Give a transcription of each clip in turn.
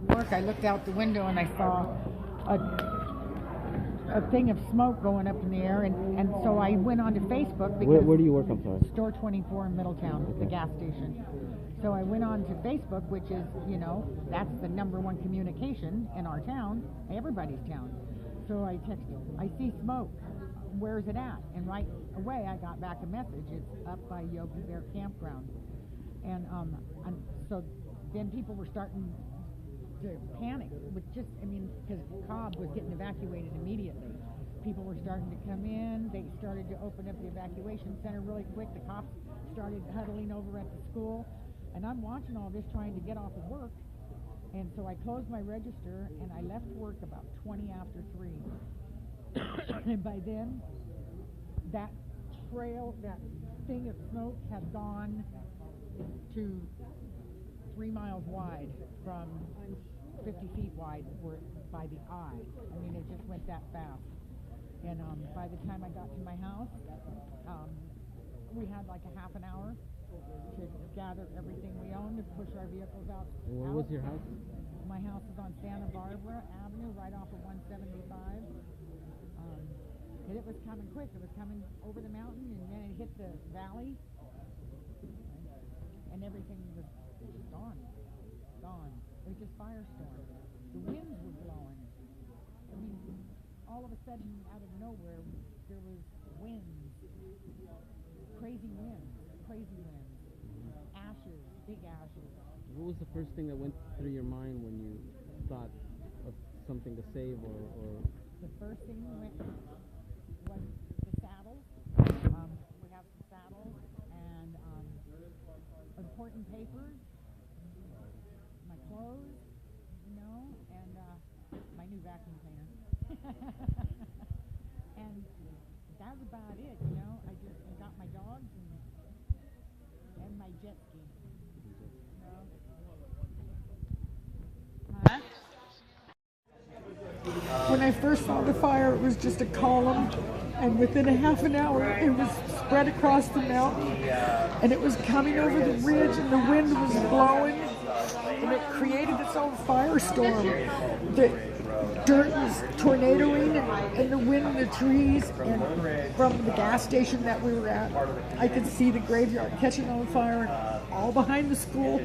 work, I looked out the window and I saw a thing of smoke going up in the air, and so I went onto Facebook because Where do you work? I'm sorry. Store 24 in Middletown, the gas station. So I went on to Facebook, which is, you know, that's the #1 communication in our town, everybody's town. So I texted, I see smoke. Where's it at? And right away I got back a message. It's up by Yogi Bear Campground. And so then people were starting to panic with just, I mean, because Cobb was getting evacuated immediately. People were starting to come in. They started to open up the evacuation center really quick. The cops started huddling over at the school. And I'm watching all this trying to get off of work. And so I closed my register and I left work about 20 after 3. And by then, that trail, that thing of smoke had gone to 3 miles wide from 50 feet wide by the eye. I mean, it just went that fast. And by the time I got to my house, we had like a half an hour to gather everything we owned and push our vehicles out. Where was your house? My house is on Santa Barbara Avenue, right off of 175. And it was coming quick. It was coming over the mountain, and then it hit the valley, and everything was gone. Gone. It was just firestorm. The winds were blowing. I mean, all of a sudden, out of nowhere, there was winds. Crazy winds. Crazy winds. Ashes. Big ashes. What was the first thing that went through your mind when you thought of something to save or... The first thing that went was the saddles. We have some saddles and important papers, my clothes, you know, and my new vacuum cleaner. And that was about it, you know. I just got my dogs and my jet ski. Huh? When I first saw the fire, it was just a column, and within a half an hour, it was spread across the mountain, and it was coming over the ridge, and the wind was blowing, and it created its own firestorm. The dirt was tornadoing, and the wind in the trees, and from the gas station that we were at, I could see the graveyard catching on fire, and all behind the school.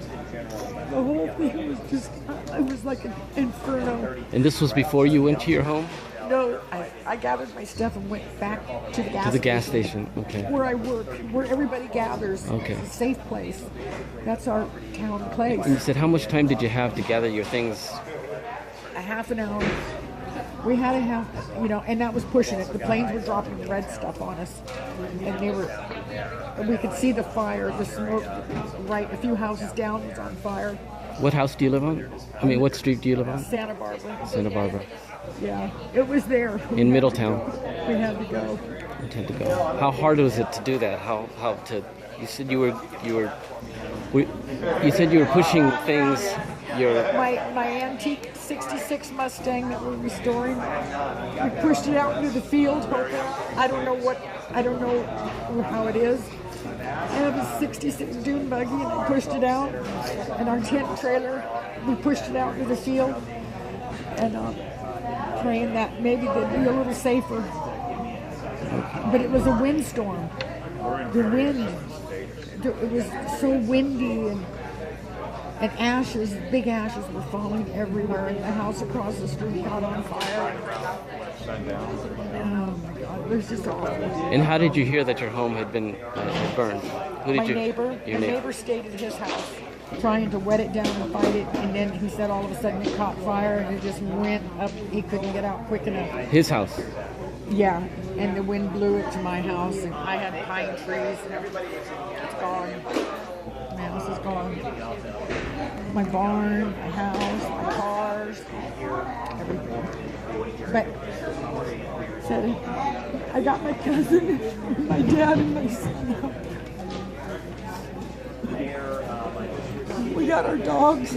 The whole thing was just, it was like an inferno. And this was before you went to your home? No, I gathered my stuff and went back to the gas station. To the gas station, okay. Where I work, where everybody gathers. Okay. It's a safe place. That's our town place. And you said, how much time did you have to gather your things? A half an hour. We had a half, you know, and that was pushing it. The planes were dropping red stuff on us, and we could see the fire, the smoke, right a few houses down was on fire. What house do you live on? I mean, what street do you live on? Santa Barbara. Santa Barbara. Yeah, it was there. In Middletown. We had to go. You had to go. How hard was it to do that? How to? You said you were pushing things. My antique '66 Mustang that we're restoring. We pushed it out into the field. I don't know how it is. I have a '66 dune buggy, and I pushed it out. And our tent trailer, we pushed it out into the field, and praying that maybe they'd be a little safer. But it was a windstorm. The wind. It was so windy, and ashes, big ashes were falling everywhere, and the house across the street caught on fire. Oh my God, it was just awful. And how did you hear that your home had been burned? My neighbor stayed at his house, trying to wet it down and fight it, and then he said all of a sudden it caught fire, and it just went up. He couldn't get out quick enough. His house? Yeah, and the wind blew it to my house, and I had pine trees, and it's gone. My house is gone. My barn, my house, my cars, everything. But said, I got my cousin, my dad, and my son. We got our dogs.